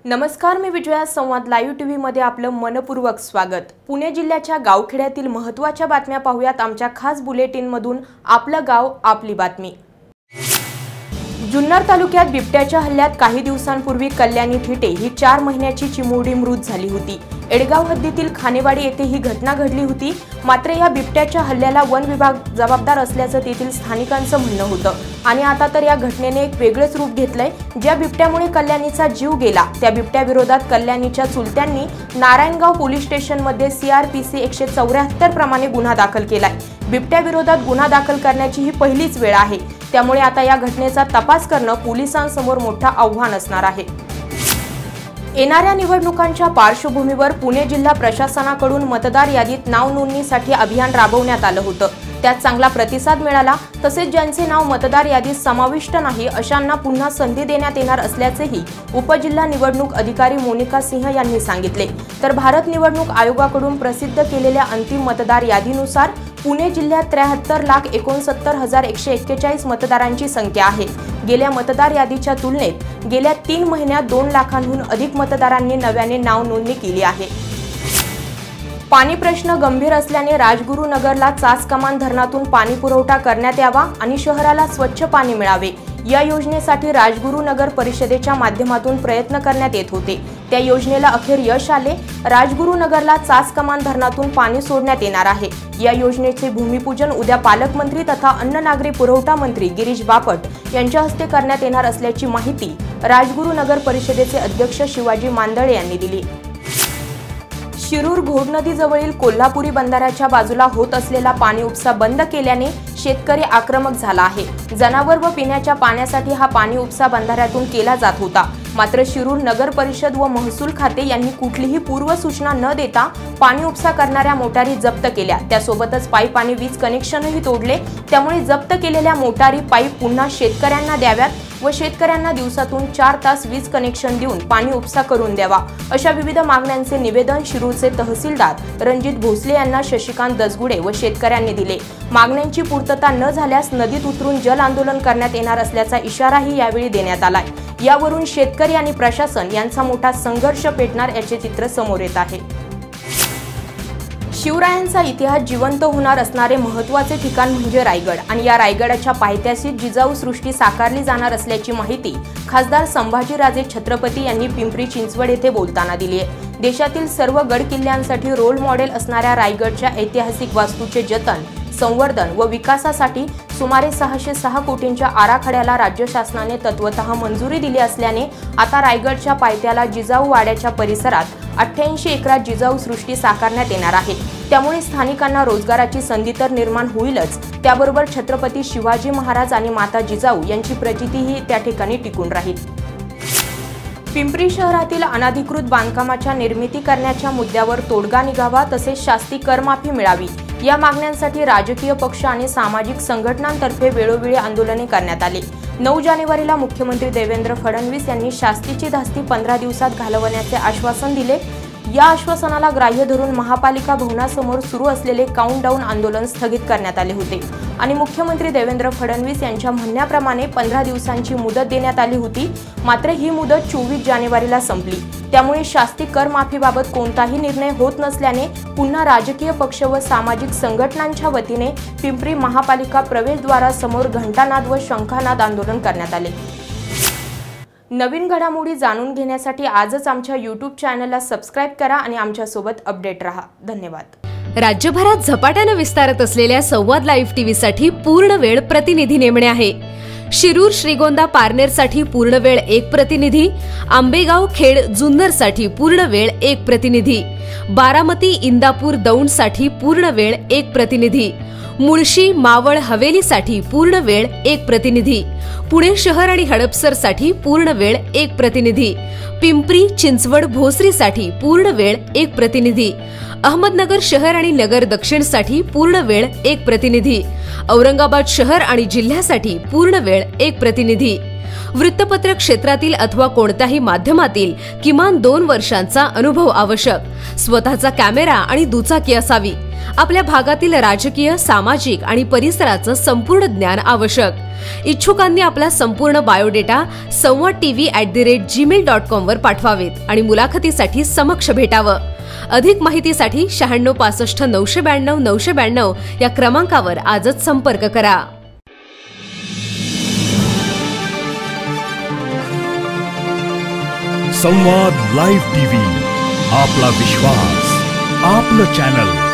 नमस्कार, मी विजया. संवाद live TV मध्ये आपलं मनपूर्वक स्वागत. पुणे जिल्ह्याच्या गावखेड्यातील महत्त्वाच्या बातम्या पाहूयात आमच्या खास बुलेटिन मधून. आपलं गाव आपली बातमी. जुन्नर तालुक्यात बिबट्याच्या हल्ल्यात काही दिवसांपूर्वी कल्याणी थिटे ही 4 महिन्याची चिमुरडी मृत झाली होती. एडगाव हद्दीतील खानेवाडी येथे ही घटना घडली होती. मात्र या बिबट्याच्या हल्ल्याला वन विभाग जबाबदार असल्याचं तेथील स्थानिकांचं म्हणणं होतं. आणि आता तर या घटनेने एक वेगळंच रूप घेतलंय. ज्या बिबट्यामुळे कल्याणीचा जीव गेला त्या बिबट्याविरोधात कल्याणीच्या चुलत्यांनी नारायणगाव पोलीस स्टेशनमध्ये CRPC 174 प्रमाणे गुन्हा दाखल केलाय. बिबट्याविरोधात गुन्हा दाखल करण्याची ही पहिलीच वेळ आहे. त्यामुळे आता या घटनेचा तपास करणं पोलिसांसमोर मोठं आव्हान असणार आहे. येणाऱ्या निवडणुकांच्या पार्श्वभूमीवर पुणे जिल्हा प्रशासनाकडून मतदार यादीत नाव नोंदणीसाठी अभियान राबवण्यात आलं होतं. त्यात चांगला प्रतिसाद मिळाला. तसेच ज्यांचे नाव मतदार यादीत समाविष्ट नाही अशांना पुन्हा संधी देण्यात येणार असल्याचेही उपजिल्हा निवडणूक अधिकारी मोनिका सिंह यांनी सांगितले. तर भारत निवडणूक आयोगाकडून प्रसिद्ध केलेल्या अंतिम मतदार यादीनुसार पुणे जिल्ह्यात 73,69,141 मतदारांची संख्या आहे. गेल्या मतदार यादीच्या तुलनेत गेल्या 3 महिन्यात 2 लाखांहून अधिक मतदारांनी नव्याने नाव नोंदणी केली आहे. पाणी प्रश्न गंभीर असल्याने राजगुरुनगरला चासकमान धरणातून पाणी पुरवठा करण्यात यावा आणि शहराला स्वच्छ पाणी मिळावे या योजनेसाठी राजगुरुनगर परिषदेच्या माध्यमातून प्रयत्न करण्यात येत होते. त्या योजनेला अखेर यश आले. राजगुरुनगरला चासकमान धरणातून पाणी सोडण्यात येणार आहे. या योजनेचे भूमिपूजन उद्या पालकमंत्री तथा अन्न नागरी पुरवठा मंत्री गिरीश बापट यांच्या हस्ते करण्यात येणार असल्याची माहिती राजगुरुनगर परिषदेचे अध्यक्ष शिवाजी मांदळे यांनी दिली. शिरूर घोडनदीजवळील कोल्हापुरी बंधाऱ्याच्या बाजूला होत असलेला पाणी उपसा बंद केल्याने शेतकरी आक्रमक झाला आहे. जनावर व पिण्याच्या पाण्यासाठी हा पाणी उपसा बंधाऱ्यातून केला जात होता. मात्र शिरूर नगर परिषद व महसूल खाते यांनी कुठलीही पूर्वसूचना न देता पाणी उपसा करणाऱ्या मोटारी जप्त केल्या. त्यासोबतच पाईप आणि वीज कनेक्शनही तोडले. त्यामुळे जप्त केलेल्या मोटारी पाईप पुन्हा शेतकऱ्यांना द्याव्यात व शेतकऱ्यांना दिवसातून 4 तास वीज कनेक्शन देऊन पाणी उपसा करून द्यावा अशा विविध मागण्यांचे निवेदन शिरूरचे तहसीलदार रणजित भोसले यांना शशिकांत दसगुडे व शेतकऱ्यांनी दिले. मागण्यांची पूर्तता न झाल्यास नदीत उतरून जल आंदोलन करण्यात येणार असल्याचा इशाराही यावेळी देण्यात आलाय. यावरून शेतकरी आणि प्रशासन यांचा मोठा संघर्ष पेटणार याचे चित्र समोर येत आहे. शिवरायांचा इतिहास जिवंत होणार असणारे महत्त्वाचे ठिकाण म्हणजे रायगड आणि या रायगडाच्या पायथ्याशी जिजाऊ सृष्टी साकारली जाणार असल्याची माहिती खासदार संभाजीराजे छत्रपती यांनी पिंपरी चिंचवड येथे बोलताना दिली आहे. देशातील सर्व गड किल्ल्यांसाठी रोल मॉडेल असणाऱ्या रायगडच्या ऐतिहासिक वास्तूचे जतन, संवर्धन व विकासासाठी सुमारे 606 कोटींच्या आराखड्याला राज्य शासनाने तत्वतः मंजुरी दिली असल्याने आता रायगडच्या पायथ्याला जिजाऊ वाड्याच्या परिसरात 88 एकरात जिजाऊ सृष्टी साकारण्यात येणार आहे. त्यामुळे स्थानिकांना रोजगाराची संधी तर निर्माण होईलच, त्याबरोबर छत्रपती शिवाजी महाराज आणि माता जिजाऊ यांची प्रचितीही त्या ठिकाणी टिकून राहील. पिंपरी शहरातील अनधिकृत बांधकामाच्या निर्मिती करण्याच्या मुद्द्यावर तोडगा निघावा तसेच शास्ती करमाफी मिळावी या मागण्यांसाठी राजकीय पक्ष आणि सामाजिक संघटनांतर्फे वेळोवेळी आंदोलने करण्यात आली. 9 जानेवारीला मुख्यमंत्री देवेंद्र फडणवीस यांनी शास्तीची धास्ती 15 दिवसात घालवण्याचे आश्वासन दिले. या आश्वासनाला ग्राह्य धरून महापालिका भवनासमोर सुरू असलेले काउंटडाऊन आंदोलन स्थगित करण्यात आले होते आणि मुख्यमंत्री देवेंद्र फडणवीस यांच्या म्हणण्याप्रमाणे 15 दिवसांची मुदत देण्यात आली होती. मात्र ही मुदत 24 जानेवारीला संपली. त्यामुळे शास्ती कर माफीबाबत कोणताही निर्णय होत नसल्याने पुन्हा राजकीय पक्ष व सामाजिक संघटनांच्या वतीने पिंपरी महापालिका प्रवेशद्वारासमोर घंटानाद व शंखानाद आंदोलन करण्यात आले. नवीन घडामोडी जाणून घेण्यासाठी आजच आमच्या YouTube चॅनलला सबस्क्राइब करा आणि आमच्या सोबत अपडेट रहा. धन्यवाद. राज्यभरात झपाट्याने विस्तारत असलेल्या संवाद लाईव्ह टीव्हीसाठी पूर्ण वेळ प्रतिनिधी नेमणे आहे. शिरूर श्रीगोंदा पारनेरसाठी पूर्ण वेळ 1 प्रतिनिधी, आंबेगाव खेड जुन्नरसाठी पूर्ण वेळ 1 प्रतिनिधी, बारामती इंदापूर दौंडसाठी पूर्ण वेळ 1 प्रतिनिधी, मुळशी मावळ हवेलीसाठी पूर्ण वेळ 1 प्रतिनिधी, पुणे शहर आणि हडपसरसाठी पूर्ण वेळ 1 प्रतिनिधी, पिंपरी चिंचवड भोसरीसाठी पूर्ण वेळ 1 प्रतिनिधी, अहमदनगर शहर आणि नगर दक्षिणसाठी पूर्ण वेळ 1 प्रतिनिधी, औरंगाबाद शहर आणि जिल्ह्यासाठी पूर्ण वेळ 1 प्रतिनिधी. वृत्तपत्र क्षेत्रातील अथवा कोणत्याही माध्यमातील किमान 2 वर्षांचा अनुभव आवश्यक. स्वतःचा कॅमेरा आणि दुचाकी असावी. आपल्या भागातील राजकीय, सामाजिक आणि परिसराचं संपूर्ण ज्ञान आवश्यक। इच्छुकांनी आपला संपूर्ण बायोडेटा sanwadtv@gmail.com वर पाठवावेत आणि मुलाखतीसाठी समक्ष भेटावं। अधिक माहितीसाठी 9665 992 992 या क्रमांकावर आजच संपर्क करा। संवाद लाईव्ह टीव्ही, आपला विश्वास, आपलं चॅनल।